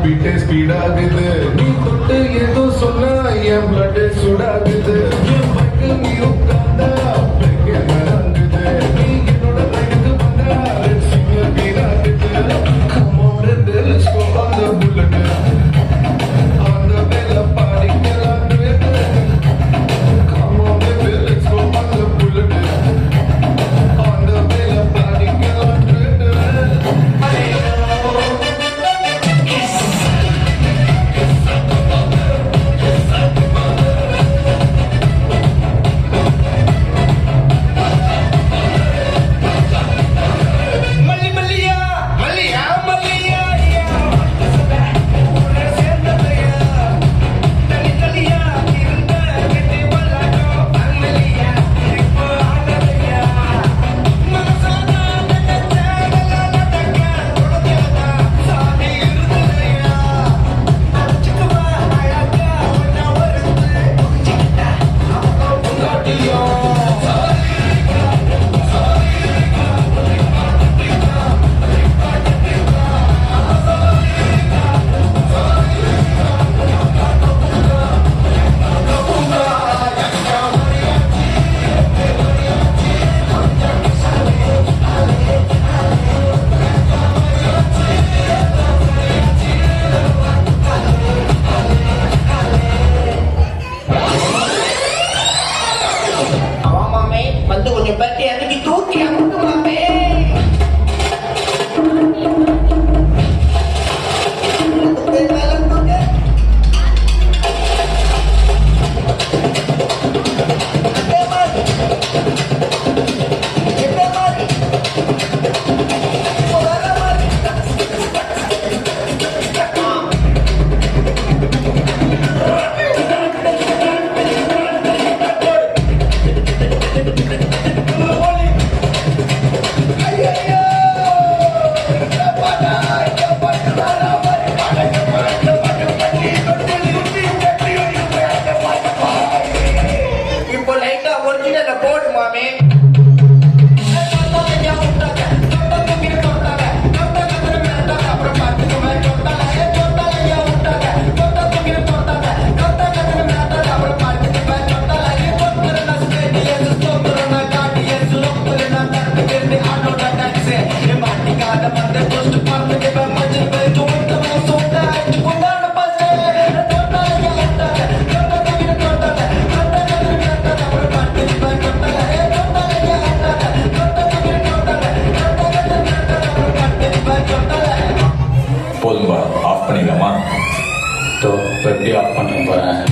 பீட்டே speed ஆகுது நீ தொட்டு ஏதோ சொன்னா என் பிளட் சுடாகுது என் பைக்கு நீ உட்கார்ந்தா மறங்குது நீ என்னோட லைனுக்கு வந்தா singer வீராகுது Come on and let's go on the bullet on the bella பாடிக்கலாம் Come on baby let's go on the bullet on the bella பாடிக்கலாம் போதும்பா ஆஃப் பண்ணிடலாமா? இப்போ எப்படி ஆஃப் பண்ண போகிறேன்?